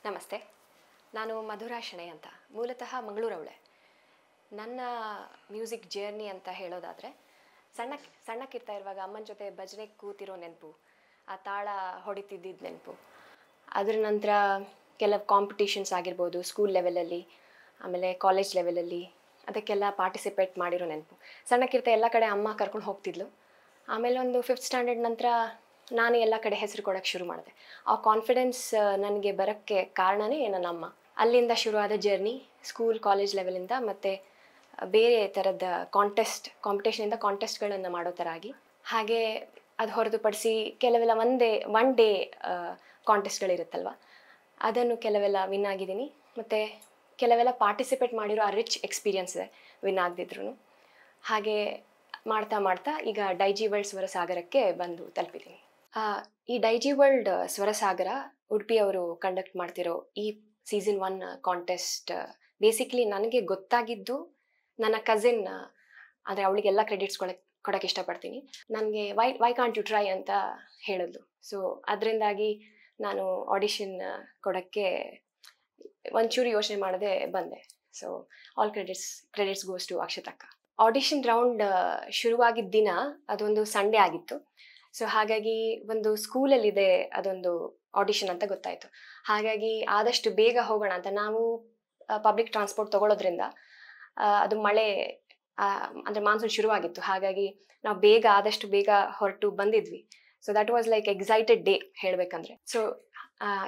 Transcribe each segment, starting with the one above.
ನಮಸ್ತೆ. ನಾನು ಮಧುರಾ ಶೆಣೈ ಅಂತ. ಮೂಲತಃ ಮಂಗಳೂರವಳೆ. ನನ್ನ ಮ್ಯೂಸಿಕ್ ಜರ್ನಿ ಅಂತ ಹೇಳೋದಾದರೆ, ಸಣ್ಣಕ್ಕಿರ್ತಾ ಇರುವಾಗ ಅಮ್ಮನ ಜೊತೆ ಭಜನೆಗೆ ಕೂತಿರೋ ನೆನಪು, ಆ ತಾಳ ಹೊಡಿತಿದ್ದಿದ್ದು ನೆನಪು. ಅದರ ನಂತರ ಕೆಲವು ಕಾಂಪಿಟೇಷನ್ಸ್ ಆಗಿರ್ಬೋದು, ಸ್ಕೂಲ್ ಲೆವೆಲಲ್ಲಿ, ಆಮೇಲೆ ಕಾಲೇಜ್ ಲೆವೆಲಲ್ಲಿ, ಅದಕ್ಕೆಲ್ಲ ಪಾರ್ಟಿಸಿಪೇಟ್ ಮಾಡಿರೋ ನೆನಪು. ಸಣ್ಣಕ್ಕಿರ್ತಾ ಎಲ್ಲ ಕಡೆ ಅಮ್ಮ ಕರ್ಕೊಂಡು ಹೋಗ್ತಿದ್ಲು. ಆಮೇಲೆ ಒಂದು 5th ಸ್ಟ್ಯಾಂಡರ್ಡ್ ನಂತರ ನಾನು ಎಲ್ಲ ಕಡೆ ಹೆಸರು ಕೊಡೋಕ್ಕೆ ಶುರು ಮಾಡಿದೆ. ಆ ಕಾನ್ಫಿಡೆನ್ಸ್ ನನಗೆ ಬರೋಕ್ಕೆ ಕಾರಣನೇ ನನ್ನ ಅಮ್ಮ. ಅಲ್ಲಿಂದ ಶುರುವಾದ ಜರ್ನಿ ಸ್ಕೂಲ್ ಕಾಲೇಜ್ ಲೆವೆಲಿಂದ ಮತ್ತು ಬೇರೆ ಥರದ ಕಾಂಪಿಟೇಷನಿಂದ ಕಾಂಟೆಸ್ಟ್ಗಳನ್ನು ಮಾಡೋ ಥರ ಆಗಿ, ಹಾಗೆ ಅದು ಹೊರತುಪಡಿಸಿ ಕೆಲವೆಲ್ಲ ಒನ್ ಡೇ ಕಾಂಟೆಸ್ಟ್ಗಳಿರುತ್ತಲ್ವ, ಅದನ್ನು ಕೆಲವೆಲ್ಲ ವಿನ್ ಆಗಿದ್ದೀನಿ. ಮತ್ತು ಕೆಲವೆಲ್ಲ ಪಾರ್ಟಿಸಿಪೇಟ್ ಮಾಡಿರೋ ಆ ರಿಚ್ ಎಕ್ಸ್ಪೀರಿಯನ್ಸ್ ಇದೆ ವಿನ್ ಆಗದಿದ್ರು. ಹಾಗೆ ಮಾಡ್ತಾ ಮಾಡ್ತಾ ಈಗ ಡೈಜಿ ವರ್ಲ್ಡ್ ಸ್ವರಸಾಗರಕ್ಕೆ ಬಂದು ತಲುಪಿದ್ದೀನಿ. ಈ ಡೈಜಿ ವರ್ಲ್ಡ್ ಸ್ವರಸಾಗರ ಉಡುಪಿಯವರು ಕಂಡಕ್ಟ್ ಮಾಡ್ತಿರೋ ಈ ಸೀಸನ್ 1 ಕಾಂಟೆಸ್ಟ್ ಬೇಸಿಕ್ಲಿ ನನಗೆ ಗೊತ್ತಾಗಿದ್ದು ನನ್ನ ಕಸಿನ್, ಅಂದರೆ ಅವಳಿಗೆಲ್ಲ ಕ್ರೆಡಿಟ್ಸ್ ಕೊಡೋಕ್ಕೆ ಇಷ್ಟಪಡ್ತೀನಿ. ನನಗೆ ವೈ ಕಾಂಟ್ ಯು ಟ್ರೈ ಅಂತ ಹೇಳಿದ್ಲು. ಸೊ ಅದರಿಂದಾಗಿ ನಾನು ಆಡಿಷನ್ ಕೊಡೋಕ್ಕೆ ಒಂಚೂರು ಯೋಚನೆ ಮಾಡದೆ ಬಂದೆ. So all credits goes to ಅಕ್ಷತಕ್ಕ. ಆಡಿಷನ್ ರೌಂಡ್ ಶುರುವಾಗಿದ್ದ ದಿನ ಅದೊಂದು ಸಂಡೇ ಆಗಿತ್ತು. ಸೊ ಹಾಗಾಗಿ ಒಂದು ಸ್ಕೂಲಲ್ಲಿದೆ ಅದೊಂದು ಆಡಿಷನ್ ಅಂತ ಗೊತ್ತಾಯಿತು. ಹಾಗಾಗಿ ಆದಷ್ಟು ಬೇಗ ಹೋಗೋಣ ಅಂತ ನಾವು ಪಬ್ಲಿಕ್ ಟ್ರಾನ್ಸ್ಪೋರ್ಟ್ ತೊಗೊಳೋದ್ರಿಂದ ಅದು ಮಳೆ ಅಂದರೆ ಮಾನ್ಸೂನ್ ಶುರುವಾಗಿತ್ತು. ಹಾಗಾಗಿ ನಾವು ಆದಷ್ಟು ಬೇಗ ಹೊರಟು ಬಂದಿದ್ವಿ. So that was like excited day ಹೇಳಬೇಕಂದ್ರೆ. ಸೊ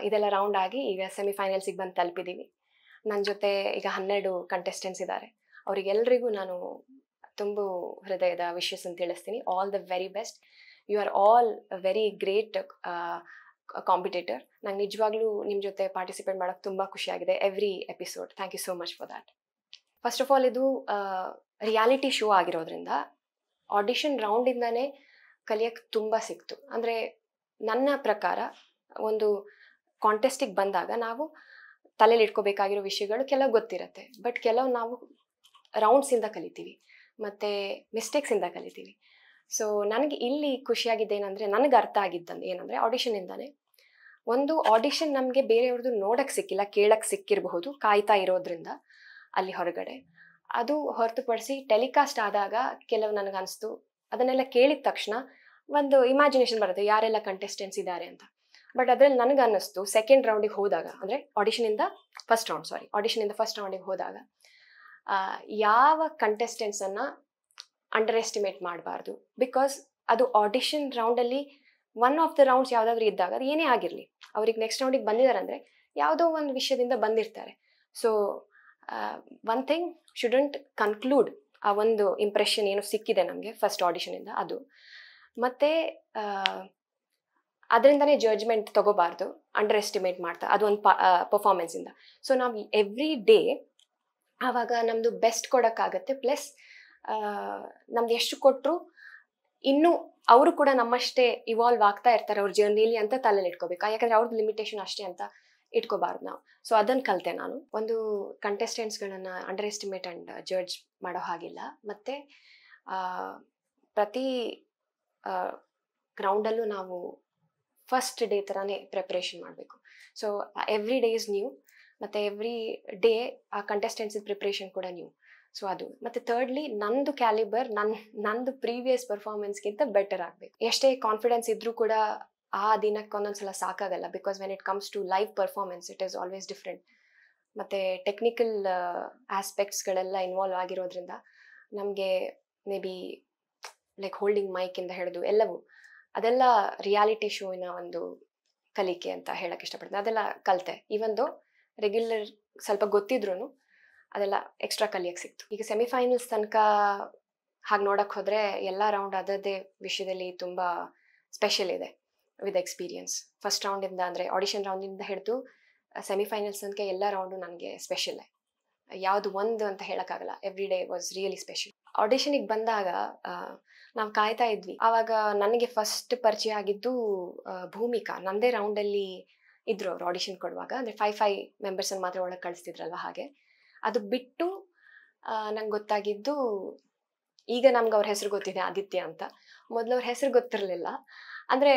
ಇದೆಲ್ಲ ರೌಂಡ್ ಆಗಿ ಈಗ ಸೆಮಿಫೈನಲ್ಸಿಗೆ ಬಂದು ತಲುಪಿದ್ದೀವಿ. ನನ್ನ ಜೊತೆ ಈಗ 12 ಕಂಟೆಸ್ಟೆಂಟ್ಸ್ ಇದ್ದಾರೆ. ಅವರಿಗೆಲ್ಲರಿಗೂ ನಾನು ತುಂಬ ಹೃದಯದ ವಿಶಸ್ ಅಂತ ತಿಳಿಸ್ತೀನಿ. All the very best. You are all very great competitor. ನಂಗೆ ನಿಜವಾಗ್ಲೂ ನಿಮ್ಮ ಜೊತೆ ಪಾರ್ಟಿಸಿಪೇಟ್ ಮಾಡೋಕ್ಕೆ ತುಂಬ ಖುಷಿಯಾಗಿದೆ every episode. Thank you so much for that. First of all ಇದು ರಿಯಾಲಿಟಿ ಶೋ ಆಗಿರೋದ್ರಿಂದ ಆಡಿಷನ್ ರೌಂಡಿಂದನೇ ಕಲಿಯೋಕ್ಕೆ ತುಂಬ ಸಿಕ್ತು. ಅಂದರೆ ನನ್ನ ಪ್ರಕಾರ ಒಂದು ಕಾಂಟೆಸ್ಟಿಗೆ ಬಂದಾಗ ನಾವು ತಲೆಯಲ್ಲಿ ಇಟ್ಕೋಬೇಕಾಗಿರೋ ವಿಷಯಗಳು ಕೆಲವು ಗೊತ್ತಿರುತ್ತೆ, ಬಟ್ ಕೆಲವು ನಾವು ರೌಂಡ್ಸಿಂದ ಕಲಿತೀವಿ ಮತ್ತು ಮಿಸ್ಟೇಕ್ಸಿಂದ ಕಲಿತೀವಿ. ಸೊ ನನಗೆ ಇಲ್ಲಿ ಖುಷಿಯಾಗಿದ್ದೇನೆಂದರೆ, ನನಗೆ ಅರ್ಥ ಆಗಿದ್ದಂದು ಏನಂದರೆ, ಆಡಿಷನಿಂದಾನೆ ಒಂದು ಆಡಿಷನ್ ನಮಗೆ ಬೇರೆಯವ್ರದ್ದು ನೋಡೋಕ್ಕೆ ಸಿಕ್ಕಿಲ್ಲ, ಕೇಳೋಕ್ಕೆ ಸಿಕ್ಕಿರಬಹುದು ಕಾಯ್ತಾ ಇರೋದ್ರಿಂದ ಅಲ್ಲಿ ಹೊರಗಡೆ. ಅದು ಹೊರತುಪಡಿಸಿ ಟೆಲಿಕಾಸ್ಟ್ ಆದಾಗ ಕೆಲವು ನನಗನ್ನಿಸ್ತು, ಅದನ್ನೆಲ್ಲ ಕೇಳಿದ ತಕ್ಷಣ ಒಂದು ಇಮ್ಯಾಜಿನೇಷನ್ ಬರುತ್ತೆ ಯಾರೆಲ್ಲ ಕಂಟೆಸ್ಟೆಂಟ್ಸ್ ಇದ್ದಾರೆ ಅಂತ. ಬಟ್ ಅದರಲ್ಲಿ ನನಗೆ ಅನ್ನಿಸ್ತು ಸೆಕೆಂಡ್ ರೌಂಡಿಗೆ ಹೋದಾಗ, ಅಂದರೆ ಆಡಿಷನಿಂದ ಫಸ್ಟ್ ರೌಂಡಿಗೆ ಹೋದಾಗ ಯಾವ ಕಂಟೆಸ್ಟೆಂಟ್ಸನ್ನು ಅಂಡರ್ ಎಸ್ಟಿಮೇಟ್ ಮಾಡಬಾರ್ದು. ಬಿಕಾಸ್ ಅದು ಆಡಿಷನ್ ರೌಂಡಲ್ಲಿ ಒನ್ ಆಫ್ ದ ರೌಂಡ್ಸ್ ಯಾವುದಾದ್ರೂ ಇದ್ದಾಗ ಅದು ಏನೇ ಆಗಿರಲಿ, ಅವ್ರಿಗೆ ನೆಕ್ಸ್ಟ್ ರೌಂಡಿಗೆ ಬಂದಿದ್ದಾರೆ ಅಂದರೆ ಯಾವುದೋ ಒಂದು ವಿಷಯದಿಂದ ಬಂದಿರ್ತಾರೆ. So one thing shouldn't conclude ಆ ಒಂದು ಇಂಪ್ರೆಷನ್ ಏನು ಸಿಕ್ಕಿದೆ ನಮಗೆ ಫಸ್ಟ್ ಆಡಿಷನಿಂದ ಅದು. ಮತ್ತು ಅದರಿಂದನೇ ಜಡ್ಜ್ಮೆಂಟ್ ತೊಗೋಬಾರ್ದು ಅಂಡರ್ ಎಸ್ಟಿಮೇಟ್ ಮಾಡ್ತಾ ಅದೊಂದು ಪರ್ಫಾರ್ಮೆನ್ಸಿಂದ. ಸೊ ನಾವು ಎವ್ರಿ ಡೇ ಆವಾಗ ನಮ್ಮದು ಬೆಸ್ಟ್ ಕೊಡೋಕ್ಕಾಗತ್ತೆ. ಪ್ಲಸ್ ನಮ್ದು ಎಷ್ಟು ಕೊಟ್ಟರು ಇನ್ನೂ ಅವರು ಕೂಡ ನಮ್ಮಷ್ಟೇ ಇವಾಲ್ವ್ ಆಗ್ತಾ ಇರ್ತಾರೆ ಅವ್ರ ಜರ್ನಿಲಿ ಅಂತ ತಲೆಯಲ್ಲಿ ಇಟ್ಕೋಬೇಕು. ಯಾಕಂದರೆ ಅವ್ರದ್ದು ಲಿಮಿಟೇಷನ್ ಅಷ್ಟೇ ಅಂತ ಇಟ್ಕೋಬಾರ್ದು ನಾವು. ಸೊ ಅದನ್ನು ಕಲಿತೆ ನಾನು. ಒಂದು ಕಂಟೆಸ್ಟೆಂಟ್ಸ್ಗಳನ್ನು ಅಂಡರ್ ಎಸ್ಟಿಮೇಟ್ ಆ್ಯಂಡ್ ಜಡ್ಜ್ ಮಾಡೋ ಹಾಗಿಲ್ಲ. ಮತ್ತು ಪ್ರತಿ ಗ್ರೌಂಡಲ್ಲೂ ನಾವು ಫಸ್ಟ್ ಡೇ ಥರನೇ ಪ್ರಿಪ್ರೇಷನ್ ಮಾಡಬೇಕು. So every day is new, ಮತ್ತು ಎವ್ರಿ ಡೇ ಆ ಕಂಟೆಸ್ಟೆಂಟ್ಸ್ ಪ್ರಿಪ್ರೇಷನ್ ಕೂಡ ನ್ಯೂ. ಸೊ ಅದು. ಮತ್ತು ಥರ್ಡ್ಲಿ ನಂದು ಕ್ಯಾಲಿಬರ್ ನಂದು ಪ್ರೀವಿಯಸ್ ಪರ್ಫಾರ್ಮೆನ್ಸ್ಗಿಂತ ಬೆಟರ್ ಆಗಬೇಕು. ಎಷ್ಟೇ ಕಾನ್ಫಿಡೆನ್ಸ್ ಇದ್ದರೂ ಕೂಡ ಆ ದಿನಕ್ಕೆ ಒಂದೊಂದ್ಸಲ ಸಾಕಾಗಲ್ಲ. Because when it comes to live performance it is always different. ಮತ್ತು ಟೆಕ್ನಿಕಲ್ ಆಸ್ಪೆಕ್ಟ್ಸ್ಗಳೆಲ್ಲ ಇನ್ವಾಲ್ವ್ ಆಗಿರೋದ್ರಿಂದ ನಮಗೆ ಮೇ ಬಿ ಲೈಕ್ ಹೋಲ್ಡಿಂಗ್ ಮೈಕಿಂದ ಹಿಡಿದು ಎಲ್ಲವೂ ಅದೆಲ್ಲ ರಿಯಾಲಿಟಿ ಶೋವಿನ ಒಂದು ಕಲಿಕೆ ಅಂತ ಹೇಳಕ್ಕೆ ಇಷ್ಟಪಡ್ತೀನಿ. ಅದೆಲ್ಲ ಕಲಿತೆ. ಈವೊಂದು ರೆಗ್ಯುಲರ್ ಸ್ವಲ್ಪ ಗೊತ್ತಿದ್ರೂ ಅದೆಲ್ಲ ಎಕ್ಸ್ಟ್ರಾ ಕಲಿಯಕ್ಕೆ ಸಿಕ್ತು. ಈಗ ಸೆಮಿಫೈನಲ್ಸ್ ತನಕ ಹಾಗೆ ನೋಡೋಕ್ಕೆ ಹೋದರೆ ಎಲ್ಲ ರೌಂಡ್ ಅದರದ್ದೇ ವಿಷಯದಲ್ಲಿ ತುಂಬ ಸ್ಪೆಷಲ್ ಇದೆ ವಿತ್ ಎಕ್ಸ್ಪೀರಿಯನ್ಸ್. ಫಸ್ಟ್ ರೌಂಡಿಂದ ಅಂದರೆ ಆಡಿಷನ್ ರೌಂಡಿಂದ ಹಿಡಿದು ಸೆಮಿಫೈನಲ್ಸ್ ತನಕ ಎಲ್ಲ ರೌಂಡು ನನಗೆ ಸ್ಪೆಷಲ್ಲೇ. ಯಾವುದು ಒಂದು ಅಂತ ಹೇಳೋಕ್ಕಾಗಲ್ಲ. Every day was really special. ಆಡಿಷನಿಗೆ ಬಂದಾಗ ನಾವು ಕಾಯ್ತಾ ಇದ್ವಿ. ಆವಾಗ ನನಗೆ ಫಸ್ಟ್ ಪರಿಚಯ ಆಗಿದ್ದು ಭೂಮಿಕಾ. ನನ್ನದೇ ರೌಂಡಲ್ಲಿ ಇದ್ದರು ಅವರು ಆಡಿಷನ್ ಕೊಡುವಾಗ. ಅಂದರೆ 5 ಮೆಂಬರ್ಸನ್ನು ಮಾತ್ರ ಒಳಗೆ ಕಳಿಸ್ತಿದ್ರಲ್ವ, ಹಾಗೆ. ಅದು ಬಿಟ್ಟು ನಂಗೆ ಗೊತ್ತಾಗಿದ್ದು, ಈಗ ನಮ್ಗೆ ಅವ್ರ ಹೆಸರು ಗೊತ್ತಿದೆ, ಆದಿತ್ಯ ಅಂತ. ಮೊದಲು ಅವ್ರ ಹೆಸರು ಗೊತ್ತಿರಲಿಲ್ಲ. ಅಂದರೆ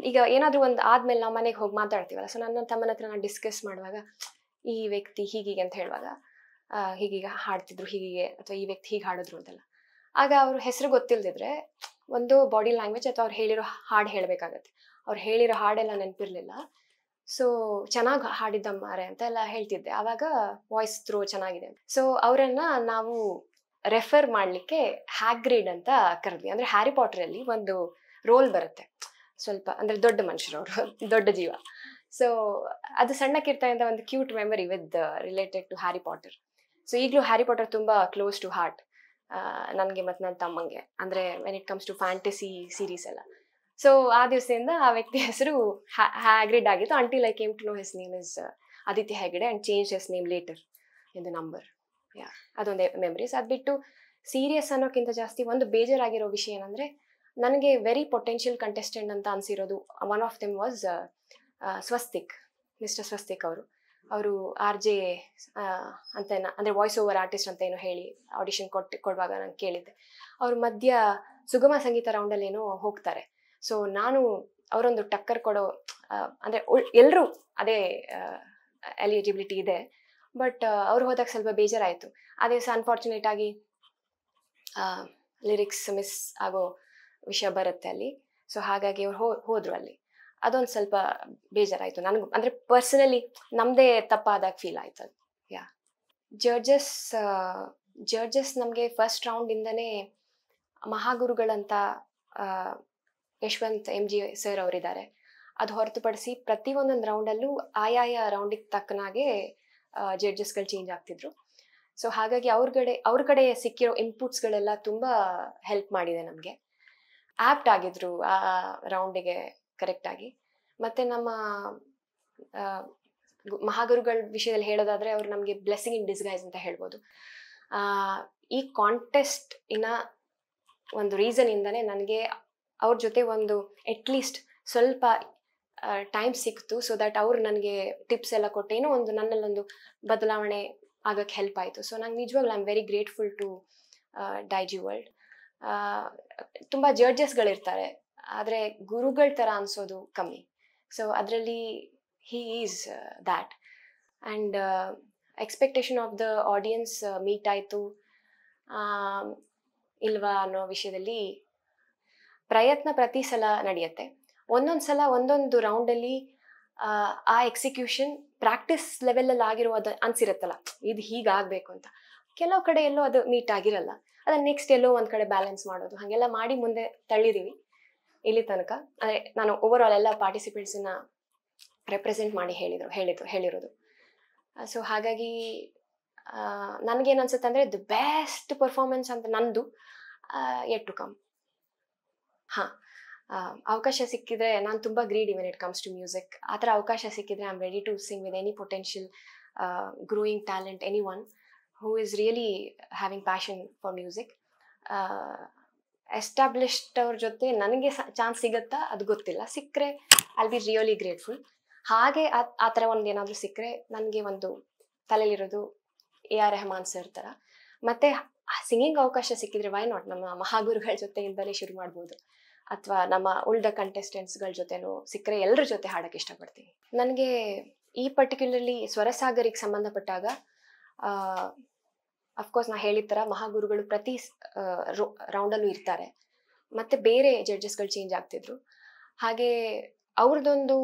ಈಗ ಏನಾದರೂ ಒಂದು ಆದಮೇಲೆ ನಾವು ಮನೆಗೆ ಹೋಗಿ ಮಾತಾಡ್ತೀವಲ್ಲ, ಸೊ ನನ್ನ ತಮ್ಮನ ಹತ್ರ ನಾನು ಡಿಸ್ಕಸ್ ಮಾಡುವಾಗ ಈ ವ್ಯಕ್ತಿ ಹೀಗೀಗೆ ಅಂತ ಹೇಳುವಾಗ ಹೀಗೀಗ ಹಾಡ್ತಿದ್ರು ಹೀಗೆ, ಅಥವಾ ಈ ವ್ಯಕ್ತಿ ಹೀಗೆ ಹಾಡಿದ್ರು ಅಂತೆಲ್ಲ. ಆಗ ಅವ್ರ ಹೆಸರು ಗೊತ್ತಿಲ್ಲದಿದ್ರೆ ಒಂದು ಬಾಡಿ ಲ್ಯಾಂಗ್ವೇಜ್ ಅಥವಾ ಅವ್ರು ಹೇಳಿರೋ ಹಾಡು ಹೇಳಬೇಕಾಗತ್ತೆ. ಅವ್ರು ಹೇಳಿರೋ ಹಾಡೆಲ್ಲ ನೆನಪಿರಲಿಲ್ಲ. ಸೊ ಚೆನ್ನಾಗಿ ಹಾಡಿದ್ದ ಮಾರೆ ಅಂತ ಎಲ್ಲ ಹೇಳ್ತಿದ್ದೆ. ಆವಾಗ ವಾಯ್ಸ್ ಥ್ರೋ ಚೆನ್ನಾಗಿದೆ. ಸೊ ಅವರನ್ನ ನಾವು ರೆಫರ್ ಮಾಡಲಿಕ್ಕೆ ಹ್ಯಾಗ್ರಿಡ್ ಅಂತ ಕರೆದ್ವಿ. ಅಂದರೆ ಹ್ಯಾರಿ ಪಾಟರಲ್ಲಿ ಒಂದು ರೋಲ್ ಬರುತ್ತೆ, ಸ್ವಲ್ಪ ಅಂದರೆ ದೊಡ್ಡ ಮನುಷ್ಯರು ಅವರು, ದೊಡ್ಡ ಜೀವ. ಸೊ ಅದು ಸಣ್ಣಕ್ಕಿರ್ತಾಯಿಂದ ಒಂದು cute memory with related to Harry Potter. So ಈಗಲೂ ಹ್ಯಾರಿ ಪಾಟರ್ ತುಂಬ ಕ್ಲೋಸ್ ಟು ಹಾರ್ಟ್ ನನಗೆ ಮತ್ತು ನನ್ನ ತಮ್ಮಂಗೆ, ಅಂದರೆ when it comes to fantasy series ಎಲ್ಲ. ಸೊ ಆ ದಿವಸದಿಂದ ಆ ವ್ಯಕ್ತಿ ಹೆಸರು ಹ್ಯಾಗ್ರಿಡ್ ಆಗಿತ್ತು. Until I came to know his name is Aditya Hegde and change his name later in the number. ಅದೊಂದೇ ಮೆಮರೀಸ್. ಅದು ಬಿಟ್ಟು ಸೀರಿಯಸ್ ಅನ್ನೋಕ್ಕಿಂತ ಜಾಸ್ತಿ ಒಂದು ಬೇಜಾರಾಗಿರೋ ವಿಷಯ ಏನಂದರೆ, ನನಗೆ ವೆರಿ ಪೊಟೆನ್ಷಿಯಲ್ ಕಂಟೆಸ್ಟೆಂಟ್ ಅಂತ ಅನಿಸಿರೋದು one of them was Swastik, mister Swastik ಅವರು RJ ಅಂತ ಅಂದರೆ ವಾಯ್ಸ್ ಓವರ್ ಆರ್ಟಿಸ್ಟ್ ಅಂತ ಏನೋ ಹೇಳಿ ಆಡಿಷನ್ ಕೊಡುವಾಗ ನಾನು ಕೇಳಿದ್ದೆ. ಅವರು ಮಧ್ಯ ಸುಗಮ ಸಂಗೀತ ರೌಂಡಲ್ಲಿ ಏನೋ ಹೋಗ್ತಾರೆ. ಸೊ ನಾನು ಅವರೊಂದು ಟಕ್ಕರ್ ಕೊಡೋ, ಅಂದರೆ ಎಲ್ಲರೂ ಅದೇ ಎಲಿಜಿಬಿಲಿಟಿ ಇದೆ, ಬಟ್ ಅವ್ರು ಹೋದಾಗ ಸ್ವಲ್ಪ ಬೇಜಾರಾಯಿತು. ಆ ದಿವಸ ಅನ್ಫಾರ್ಚುನೇಟ್ ಆಗಿ ಲಿರಿಕ್ಸ್ ಮಿಸ್ ಆಗೋ ವಿಷಯ ಬರುತ್ತೆ ಅಲ್ಲಿ. ಸೊ ಹಾಗಾಗಿ ಅವ್ರು ಹೋದರು ಅಲ್ಲಿ. ಅದೊಂದು ಸ್ವಲ್ಪ ಬೇಜಾರಾಯಿತು ನನಗೂ, ಅಂದರೆ ಪರ್ಸನಲಿ ನಮ್ಮದೇ ತಪ್ಪಾದಾಗ ಫೀಲ್ ಆಯ್ತು ಅದು. ಜಡ್ಜಸ್ ನಮಗೆ ಫಸ್ಟ್ ರೌಂಡಿಂದನೇ ಮಹಾಗುರುಗಳಂತ ಯಶವಂತ್ MG ಸರ್ ಅವರಿದ್ದಾರೆ. ಅದು ಹೊರತುಪಡಿಸಿ ಪ್ರತಿಯೊಂದೊಂದು ರೌಂಡಲ್ಲೂ ಆಯಾಯ ರೌಂಡಿಗೆ ತಕ್ಕನಾಗೆ ಜಡ್ಜಸ್ಗಳು ಚೇಂಜ್ ಆಗ್ತಿದ್ರು. ಸೊ ಹಾಗಾಗಿ ಅವ್ರ ಕಡೆ ಸಿಕ್ಕಿರೋ ಇನ್ಪುಟ್ಸ್ಗಳೆಲ್ಲ ತುಂಬ ಹೆಲ್ಪ್ ಮಾಡಿದೆ ನಮಗೆ. ಆ್ಯಪ್ಟ್ ಆಗಿದ್ರು ಆ ರೌಂಡಿಗೆ ಕರೆಕ್ಟಾಗಿ. ಮತ್ತು ನಮ್ಮ ಮಹಾಗುರುಗಳ ವಿಷಯದಲ್ಲಿ ಹೇಳೋದಾದರೆ, ಅವರು ನಮಗೆ ಬ್ಲೆಸ್ಸಿಂಗ್ ಇನ್ ಡಿಸ್ಗೈಸ್ ಅಂತ ಹೇಳ್ಬೋದು. ಈ ಕಾಂಟೆಸ್ಟ್ ಒಂದು ರೀಸನಿಂದನೇ ನನಗೆ ಅವ್ರ ಜೊತೆ ಒಂದು ಅಟ್ಲೀಸ್ಟ್ ಸ್ವಲ್ಪ ಟೈಮ್ ಸಿಕ್ತು. ಸೊ ದ್ಯಾಟ್ ಅವ್ರು ನನಗೆ ಟಿಪ್ಸ್ ಎಲ್ಲ ಕೊಟ್ಟು ಏನೋ ಒಂದು ನನ್ನಲ್ಲೊಂದು ಬದಲಾವಣೆ ಆಗೋಕ್ಕೆ ಹೆಲ್ಪ್ ಆಯಿತು. ಸೊ ನಂಗೆ ನಿಜವಾಗ್ಲೂ I am very grateful to Daijiworld. ತುಂಬ ಜಡ್ಜಸ್ಗಳಿರ್ತಾರೆ, ಆದರೆ ಗುರುಗಳ ಥರ ಅನಿಸೋದು ಕಮ್ಮಿ. ಸೊ ಅದರಲ್ಲಿ he is that. And expectation of the audience meet ಆಯಿತು ಇಲ್ವಾ ಅನ್ನೋ ವಿಷಯದಲ್ಲಿ ಪ್ರಯತ್ನ ಪ್ರತಿ ಸಲ ನಡೆಯುತ್ತೆ. ಒಂದೊಂದು ಸಲ ಒಂದೊಂದು ರೌಂಡಲ್ಲಿ ಆ ಎಕ್ಸಿಕ್ಯೂಷನ್ ಪ್ರಾಕ್ಟೀಸ್ ಲೆವೆಲಲ್ಲಿ ಆಗಿರೋದು ಅನಿಸಿರುತ್ತಲ್ಲ, ಇದು ಹೀಗಾಗಬೇಕು ಅಂತ. ಕೆಲವು ಕಡೆ ಎಲ್ಲೋ ಅದು ಮೀಟ್ ಆಗಿರಲ್ಲ, ಅದನ್ನು ನೆಕ್ಸ್ಟ್ ಎಲ್ಲೋ ಒಂದು ಕಡೆ ಬ್ಯಾಲೆನ್ಸ್ ಮಾಡೋದು, ಹಾಗೆಲ್ಲ ಮಾಡಿ ಮುಂದೆ ತಳ್ಳಿದ್ದೀವಿ ಇಲ್ಲಿ ತನಕ. ಅಂದರೆ ನಾನು ಓವರ್ ಆಲ್ ಎಲ್ಲ ಪಾರ್ಟಿಸಿಪೆಂಟ್ಸನ್ನ ರೆಪ್ರೆಸೆಂಟ್ ಮಾಡಿ ಹೇಳಿರೋದು. ಸೊ ಹಾಗಾಗಿ ನನಗೇನು ಅನ್ಸುತ್ತೆ ಅಂದರೆ, ದ ಬೆಸ್ಟ್ ಪರ್ಫಾರ್ಮೆನ್ಸ್ ಅಂತ ನಂದು ಯೆಟ್ ಟು ಕಮ್. ಅವಕಾಶ ಸಿಕ್ಕಿದ್ರೆ, ನಾನು ತುಂಬ greedy when it comes to music. ಆ ಥರ ಅವಕಾಶ ಸಿಕ್ಕಿದ್ರೆ I am ready to sing with any potential growing talent, any one who is really having passion for music. Established ಅವ್ರ ಜೊತೆ ನನಗೆ ಚಾನ್ಸ್ ಸಿಗುತ್ತಾ ಅದು ಗೊತ್ತಿಲ್ಲ, ಸಿಕ್ಕರೆ I will be really grateful. ಹಾಗೆ ಆ ಥರ ಒಂದು ಏನಾದರೂ ಸಿಕ್ಕರೆ ನನಗೆ ಒಂದು ತಲೆಯಲ್ಲಿರೋದು AR ರೆಹಮಾನ್ ಸರ್ ಥರ. ಮತ್ತು ಸಿಂಗಿಂಗ್ ಅವಕಾಶ ಸಿಕ್ಕಿದ್ರೆ ವೈ ನಾಟ್, ನಮ್ಮ ಮಹಾಗುರುಗಳ ಜೊತೆಯಿಂದಲೇ ಶುರು ಮಾಡ್ಬೋದು, ಅಥವಾ ನಮ್ಮ ಉಳಿದ ಕಂಟೆಸ್ಟೆಂಟ್ಸ್ಗಳ ಜೊತೆನೂ ಸಿಕ್ಕರೆ ಎಲ್ಲರ ಜೊತೆ ಹಾಡೋಕ್ಕೆ ಇಷ್ಟಪಡ್ತೀನಿ. ನನಗೆ ಈ ಪರ್ಟಿಕ್ಯುಲರ್ಲಿ ಸ್ವರಸಾಗರಿಗೆ ಸಂಬಂಧಪಟ್ಟಾಗ ಅಫ್ಕೋರ್ಸ್ ನಾ ಹೇಳಿದ ಥರ ಮಹಾಗುರುಗಳು ಪ್ರತಿ ರೌಂಡಲ್ಲೂ ಇರ್ತಾರೆ, ಮತ್ತು ಬೇರೆ ಜಡ್ಜಸ್ಗಳು ಚೇಂಜ್ ಆಗ್ತಿದ್ರು. ಹಾಗೆ ಅವ್ರದ್ದೊಂದು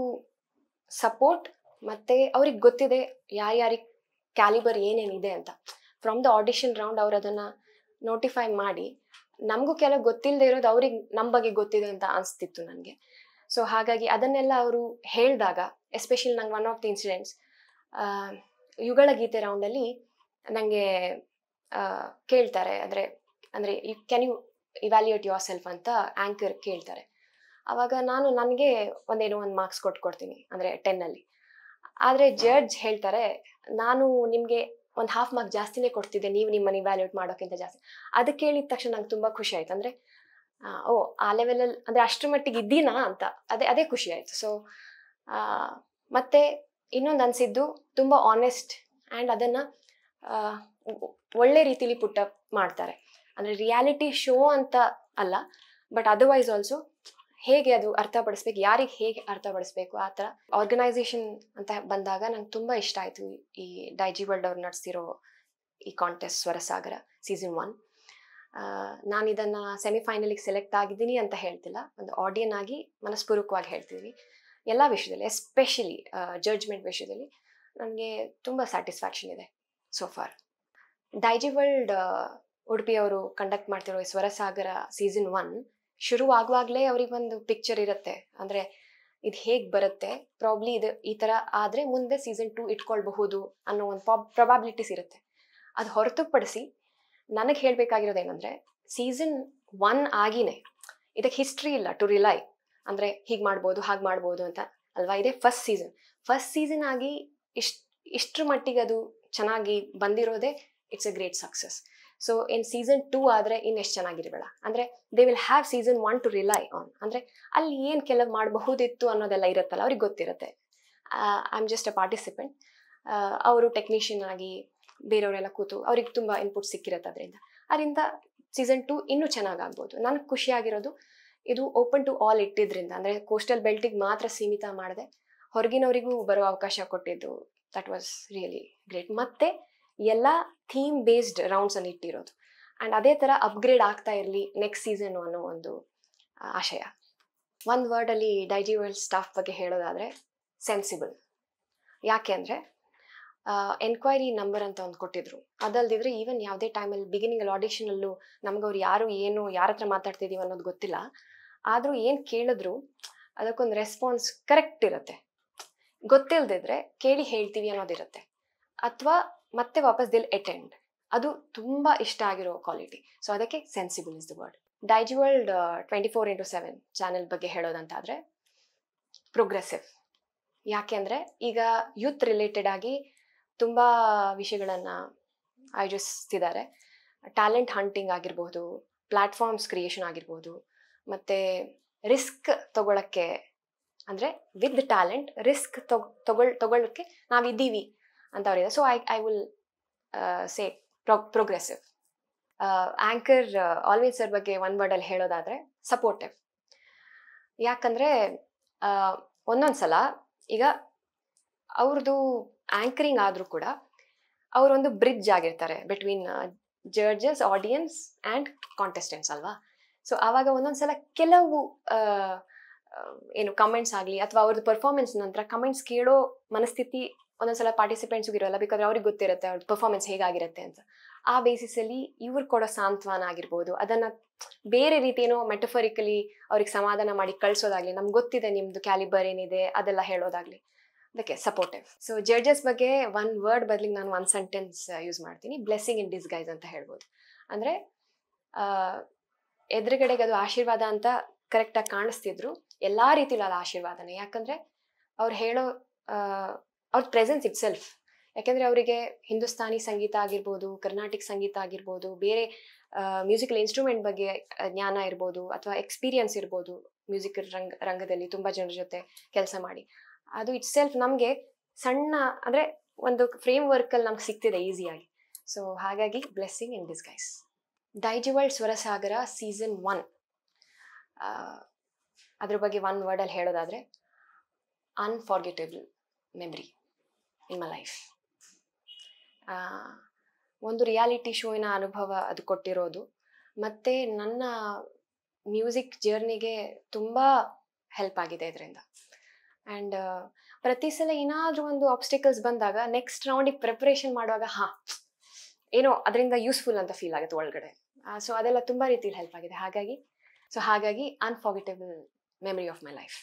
ಸಪೋರ್ಟ್, ಮತ್ತು ಅವ್ರಿಗೆ ಗೊತ್ತಿದೆ ಯಾರ್ಯಾರಿಗೆ ಕ್ಯಾಲಿಬರ್ ಏನೇನಿದೆ ಅಂತ. ಫ್ರಮ್ ದ ಆಡಿಷನ್ ರೌಂಡ್ ಅವ್ರು ಅದನ್ನು ನೋಟಿಫೈ ಮಾಡಿ, ನಮಗೂ ಕೆಲವು ಗೊತ್ತಿಲ್ಲದೆ ಇರೋದು ಅವ್ರಿಗೆ ನಮ್ಮ ಬಗ್ಗೆ ಗೊತ್ತಿದೆ ಅಂತ ಅನಿಸ್ತಿತ್ತು ನನಗೆ. ಸೊ ಹಾಗಾಗಿ ಅದನ್ನೆಲ್ಲ ಅವರು ಹೇಳಿದಾಗ, ಎಸ್ಪೆಷಲಿ ನಂಗೆ ಒನ್ ಆಫ್ ದಿ ಇನ್ಸಿಡೆಂಟ್ಸ್, ಯುಗಳ ಗೀತೆ ರೌಂಡಲ್ಲಿ ನನಗೆ ಕೇಳ್ತಾರೆ, ಅಂದರೆ can you evaluate yourself ಅಂತ ಆ್ಯಂಕರ್ ಕೇಳ್ತಾರೆ. ಆವಾಗ ನಾನು ನನಗೆ ಒಂದು ಮಾರ್ಕ್ಸ್ ಕೊಡ್ತೀನಿ, ಅಂದರೆ 10ಅಲ್ಲಿ. ಆದರೆ ಜಡ್ಜ್ ಹೇಳ್ತಾರೆ, ನಾನು ನಿಮಗೆ ಒಂದು ಹಾಫ್ ಮಾರ್ಕ್ ಜಾಸ್ತಿನೇ ಕೊಡ್ತಿದ್ದೆ, ನೀವು ನಿಮ್ಮನ್ನು ಇವ್ಯಾಲ್ಯೂಯೇಟ್ ಮಾಡೋಕ್ಕಿಂತ ಜಾಸ್ತಿ. ಅದು ಕೇಳಿದ ತಕ್ಷಣ ನಂಗೆ ತುಂಬ ಖುಷಿ ಆಯಿತು. ಅಂದರೆ ಆ ಲೆವೆಲಲ್ಲಿ, ಅಂದರೆ ಅಷ್ಟರ ಮಟ್ಟಿಗೆ ಇದ್ದೀನಾ ಅಂತ ಅದೇ ಖುಷಿ ಆಯಿತು. ಸೊ ಮತ್ತು ಇನ್ನೊಂದು ಅನಿಸಿದ್ದು, ತುಂಬ ಆನೆಸ್ಟ್ ಆ್ಯಂಡ್ ಅದನ್ನು ಒಳ್ಳೆ ರೀತಿಲಿ ಪುಟ್ ಅಪ್ ಮಾಡ್ತಾರೆ. ಅಂದರೆ ರಿಯಾಲಿಟಿ ಶೋ ಅಂತ ಅಲ್ಲ, ಬಟ್ ಅದರ್ವೈಸ್ ಆಲ್ಸೋ ಹೇಗೆ ಅದು ಅರ್ಥಪಡಿಸ್ಬೇಕು, ಯಾರಿಗೆ ಹೇಗೆ ಅರ್ಥಪಡಿಸ್ಬೇಕು ಆ ಥರ ಆರ್ಗನೈಸೇಷನ್ ಅಂತ ಬಂದಾಗ ನಂಗೆ ತುಂಬ ಇಷ್ಟ ಆಯಿತು ಈ ಡೈಜಿ ವರ್ಲ್ಡ್ ಅವ್ರು ನಡೆಸಿರೋ ಈ ಕಾಂಟೆಸ್ಟ್ ಸ್ವರಸಾಗರ ಸೀಸನ್ 1. ನಾನು ಇದನ್ನು ಸೆಮಿಫೈನಲಿಗೆ ಸೆಲೆಕ್ಟ್ ಆಗಿದ್ದೀನಿ ಅಂತ ಹೇಳ್ತಿಲ್ಲ, ಒಂದು ಆಡಿಯನ್ ಆಗಿ ಮನಸ್ಪೂರ್ವಕವಾಗಿ ಹೇಳ್ತೀವಿ. ಎಲ್ಲ ವಿಷಯದಲ್ಲಿ ಎಸ್ಪೆಷಲಿ ಜಡ್ಜ್ಮೆಂಟ್ ವಿಷಯದಲ್ಲಿ ನನಗೆ ತುಂಬ ಸ್ಯಾಟಿಸ್ಫ್ಯಾಕ್ಷನ್ ಇದೆ ಸೋ ಫಾರ್. ಡೈಜಿ ವರ್ಲ್ಡ್ ಉಡುಪಿಯವರು ಕಂಡಕ್ಟ್ ಮಾಡ್ತಿರೋ ಈ ಸ್ವರಸಾಗರ ಸೀಸನ್ 1 ಶುರುವಾಗುವಾಗಲೇ ಅವ್ರಿಗೊಂದು ಪಿಕ್ಚರ್ ಇರುತ್ತೆ, ಅಂದರೆ ಇದು ಹೇಗೆ ಬರುತ್ತೆ, ಪ್ರಾಬ್ಲಿ ಇದು ಈ ಥರ ಆದರೆ ಮುಂದೆ ಸೀಸನ್ 2 ಇಟ್ಕೊಳ್ಬಹುದು ಅನ್ನೋ ಒಂದು ಪ್ರೊಬಾಬಿಲಿಟೀಸ್ ಇರುತ್ತೆ. ಅದು ಹೊರತುಪಡಿಸಿ ನನಗೆ ಹೇಳಬೇಕಾಗಿರೋದೇನೆಂದರೆ ಸೀಸನ್ 1 ಆಗಿನೇ ಇದಕ್ಕೆ ಹಿಸ್ಟ್ರಿ ಇಲ್ಲ ಟು ರಿಲೈ, ಅಂದರೆ ಹೀಗೆ ಮಾಡ್ಬೋದು ಹಾಗೆ ಮಾಡ್ಬೋದು ಅಂತ ಅಲ್ವಾ. ಇದೇ ಫಸ್ಟ್ ಸೀಸನ್ ಆಗಿ ಇಷ್ಟರ ಮಟ್ಟಿಗೆ ಅದು ಚೆನ್ನಾಗಿ ಬಂದಿರೋದೇ it's a great success. So in season 2 ಆದರೆ ಇನ್ನೆಷ್ಟು ಚೆನ್ನಾಗಿರಬೇಡ, ಅಂದರೆ they will have season 1 to rely on. ಅಂದರೆ ಅಲ್ಲಿ ಏನು ಕೆಲವು ಮಾಡಬಹುದಿತ್ತು ಅನ್ನೋದೆಲ್ಲ ಇರುತ್ತಲ್ಲ, ಅವ್ರಿಗೆ ಗೊತ್ತಿರುತ್ತೆ. I am just a participant. ಅವರು ಟೆಕ್ನಿಷಿಯನ್ ಆಗಿ ಬೇರೆಯವರೆಲ್ಲ ಕೂತು ಅವ್ರಿಗೆ ತುಂಬ ಇನ್ಪುಟ್ ಸಿಕ್ಕಿರುತ್ತೆ. ಅದರಿಂದ ಸೀಸನ್ 2 ಇನ್ನೂ ಚೆನ್ನಾಗಾಗ್ಬೋದು. ನನಗೆ ಖುಷಿಯಾಗಿರೋದು ಇದು ಓಪನ್ ಟು ಆಲ್ ಇಟ್ಟಿದ್ರಿಂದ, ಅಂದರೆ ಕೋಸ್ಟಲ್ ಬೆಲ್ಟಿಗೆ ಮಾತ್ರ ಸೀಮಿತ ಮಾಡದೆ ಹೊರಗಿನವರಿಗೂ ಬರೋ ಅವಕಾಶ ಕೊಟ್ಟಿದ್ದು, ದಟ್ ವಾಸ್ ರಿಯಲಿ ಗ್ರೇಟ್. ಮತ್ತು ಎಲ್ಲ ಥೀಮ್ ಬೇಸ್ಡ್ ರೌಂಡ್ಸನ್ನು ಇಟ್ಟಿರೋದು, ಆ್ಯಂಡ್ ಅದೇ ಥರ ಅಪ್ಗ್ರೇಡ್ ಆಗ್ತಾ ಇರಲಿ ನೆಕ್ಸ್ಟ್ ಸೀಸನ್ ಅನ್ನೋ ಒಂದು ಆಶಯ. ಒಂದು ವರ್ಡಲ್ಲಿ ಡೈಜಿ ವರ್ಲ್ಡ್ ಸ್ಟಾಫ್ ಬಗ್ಗೆ ಹೇಳೋದಾದರೆ ಸೆನ್ಸಿಬಲ್. ಯಾಕೆ ಅಂದರೆ ಎನ್ಕ್ವೈರಿ ನಂಬರ್ ಅಂತ ಒಂದು ಕೊಟ್ಟಿದ್ರು. ಅದಲ್ದಿದ್ರೆ ಈವನ್ ಯಾವುದೇ ಟೈಮಲ್ಲಿ ಬಿಗಿನಿಂಗಲ್ಲಿ ಆಡಿಷನಲ್ಲೂ ನಮ್ಗೆ ಅವ್ರು ಯಾರು ಏನು ಯಾರ ಹತ್ರ ಮಾತಾಡ್ತಿದ್ದೀವಿ ಅನ್ನೋದು ಗೊತ್ತಿಲ್ಲ, ಆದರೂ ಏನು ಕೇಳಿದ್ರು ಅದಕ್ಕೊಂದು ರೆಸ್ಪಾನ್ಸ್ ಕರೆಕ್ಟ್ ಇರುತ್ತೆ. ಗೊತ್ತಿಲ್ಲದಿದ್ರೆ ಕೇಳಿ ಹೇಳ್ತೀವಿ ಅನ್ನೋದಿರುತ್ತೆ, ಅಥವಾ ಮತ್ತೆ ವಾಪಸ್ ದಿಲ್ ಅಟೆಂಡ್. ಅದು ತುಂಬ ಇಷ್ಟ ಆಗಿರೋ ಕ್ವಾಲಿಟಿ. ಸೊ ಅದಕ್ಕೆ sensible is the word. Daiji world 24x7 channel ಬಗ್ಗೆ ಹೇಳೋದಂತಾದರೆ ಪ್ರೋಗ್ರೆಸಿವ್. ಯಾಕೆ ಅಂದರೆ ಈಗ ಯೂತ್ ರಿಲೇಟೆಡ್ ಆಗಿ ತುಂಬ ವಿಷಯಗಳನ್ನು ಆಯೋಜಿಸ್ತಿದ್ದಾರೆ. ಟ್ಯಾಲೆಂಟ್ ಹಂಟಿಂಗ್ ಆಗಿರ್ಬೋದು, ಪ್ಲ್ಯಾಟ್ಫಾರ್ಮ್ಸ್ ಕ್ರಿಯೇಷನ್ ಆಗಿರ್ಬೋದು, ಮತ್ತು ರಿಸ್ಕ್ ತಗೊಳ್ಳೋಕ್ಕೆ, ಅಂದರೆ ವಿತ್ ಟ್ಯಾಲೆಂಟ್ ರಿಸ್ಕ್ ತಗೊಳ್ಳೋಕ್ಕೆ ನಾವಿದ್ದೀವಿ ಅಂತ ಅವರಿದೆ. So I will say progressive. Anchor Alvin sir ಬಗ್ಗೆ ಒಂದು ವರ್ಡಲ್ಲಿ ಹೇಳೋದಾದರೆ ಸಪೋರ್ಟಿವ್. ಯಾಕಂದರೆ ಒಂದೊಂದು ಸಲ ಈಗ ಅವ್ರದ್ದು ಆ್ಯಂಕರಿಂಗ್ ಆದರೂ ಕೂಡ ಅವರೊಂದು ಬ್ರಿಡ್ಜ್ ಆಗಿರ್ತಾರೆ between judges, audience and contestants ಅಲ್ವಾ. ಸೊ ಆವಾಗ ಒಂದೊಂದು ಸಲ ಕೆಲವು ಏನು ಕಮೆಂಟ್ಸ್ ಆಗಲಿ ಅಥವಾ ಅವ್ರದ್ದು ಪರ್ಫಾರ್ಮೆನ್ಸ್ ನಂತರ ಕಮೆಂಟ್ಸ್ ಕೇಳೋ ಮನಸ್ಥಿತಿ ಒಂದೊಂದ್ಸಲ ಪಾರ್ಟಿಸಿಪೆಂಟ್ಸ್ಗೂ ಇರೋಲ್ಲ, ಬಿಕಾಸ್ ಅವ್ರಿಗೆ ಗೊತ್ತಿರುತ್ತೆ ಅವ್ರ ಪರ್ಫಾರ್ಮೆನ್ಸ್ ಹೇಗಾಗಿರುತ್ತೆ ಅಂತ. ಆ ಬೇಸಿಸಲ್ಲಿ ಇವ್ರು ಕೊಡೋ ಸಾಂತ್ವನ ಆಗಿರ್ಬೋದು, ಅದನ್ನು ಬೇರೆ ರೀತಿಯೇನೋ ಮೆಟಫರಿಕಲಿ ಅವ್ರಿಗೆ ಸಮಾಧಾನ ಮಾಡಿ ಕಳಿಸೋದಾಗಲಿ, ನಮ್ಗೆ ಗೊತ್ತಿದೆ ನಿಮ್ಮದು ಕ್ಯಾಲಿಬರ್ ಏನಿದೆ ಅದೆಲ್ಲ ಹೇಳೋದಾಗಲಿ, ಅದಕ್ಕೆ ಸಪೋರ್ಟಿವ್. ಸೊ ಜಡ್ಜಸ್ ಬಗ್ಗೆ ಒಂದು ವರ್ಡ್ ಬದಲಿಗೆ ನಾನು ಒಂದು ಸೆಂಟೆನ್ಸ್ ಯೂಸ್ ಮಾಡ್ತೀನಿ, ಬ್ಲೆಸ್ಸಿಂಗ್ ಇನ್ ಡಿಸ್ಗೈಸ್ ಅಂತ ಹೇಳ್ಬೋದು. ಅಂದರೆ ಎದುರುಗಡೆಗೆ ಅದು ಆಶೀರ್ವಾದ ಅಂತ ಕರೆಕ್ಟಾಗಿ ಕಾಣಿಸ್ತಿದ್ರು, ಎಲ್ಲ ರೀತಿಲೂ ಅದು ಆಶೀರ್ವಾದನೇ. ಯಾಕಂದರೆ ಅವ್ರು ಹೇಳೋ ಅವ್ರ ಪ್ರೆಸೆನ್ಸ್ ಇಟ್ ಸೆಲ್ಫ್. ಯಾಕೆಂದರೆ ಅವರಿಗೆ ಹಿಂದೂಸ್ತಾನಿ ಸಂಗೀತ ಆಗಿರ್ಬೋದು, ಕರ್ನಾಟಿಕ್ ಸಂಗೀತ ಆಗಿರ್ಬೋದು, ಬೇರೆ ಮ್ಯೂಸಿಕಲ್ ಇನ್ಸ್ಟ್ರೂಮೆಂಟ್ ಬಗ್ಗೆ ಜ್ಞಾನ ಇರ್ಬೋದು, ಅಥವಾ ಎಕ್ಸ್ಪೀರಿಯನ್ಸ್ ಇರ್ಬೋದು, ಮ್ಯೂಸಿಕಲ್ ರಂಗದಲ್ಲಿ ತುಂಬ ಜನರ ಜೊತೆ ಕೆಲಸ ಮಾಡಿ, ಅದು ಇಟ್ ಸೆಲ್ಫ್ ನಮಗೆ ಸಣ್ಣ, ಅಂದರೆ ಒಂದು ಫ್ರೇಮ್ ವರ್ಕಲ್ಲಿ ನಮ್ಗೆ ಸಿಗ್ತಿದೆ ಈಸಿಯಾಗಿ. ಸೊ ಹಾಗಾಗಿ blessing in disguise. Daijiworld Swarasagara season 1 ಅದ್ರ ಬಗ್ಗೆ ಒಂದು ವರ್ಡಲ್ಲಿ ಹೇಳೋದಾದರೆ unforgettable memory in my life. ಒಂದು ರಿಯಾಲಿಟಿ ಶೋಯಿನ ಅನುಭವ ಅದು ಕೊಟ್ಟಿರೋದು, ಮತ್ತು ನನ್ನ ಮ್ಯೂಸಿಕ್ ಜರ್ನಿಗೆ ತುಂಬ ಹೆಲ್ಪ್ ಆಗಿದೆ ಇದರಿಂದ. ಆ್ಯಂಡ್ ಪ್ರತಿ ಸಲ ಏನಾದರೂ ಒಂದು ಆಬ್ಸ್ಟಿಕಲ್ಸ್ ಬಂದಾಗ ನೆಕ್ಸ್ಟ್ ರೌಂಡಿಗೆ ಪ್ರಿಪ್ರೇಷನ್ ಮಾಡುವಾಗ ಏನೋ ಅದರಿಂದ ಯೂಸ್ಫುಲ್ ಅಂತ ಫೀಲ್ ಆಗುತ್ತೆ ಒಳಗಡೆ. ಸೊ ಅದೆಲ್ಲ ತುಂಬ ರೀತಿಯಲ್ಲಿ ಹೆಲ್ಪ್ ಆಗಿದೆ. ಹಾಗಾಗಿ ಅನ್ಫಾರ್ಗೆಟೇಬಲ್ ಮೆಮರಿ ಆಫ್ ಮೈ ಲೈಫ್.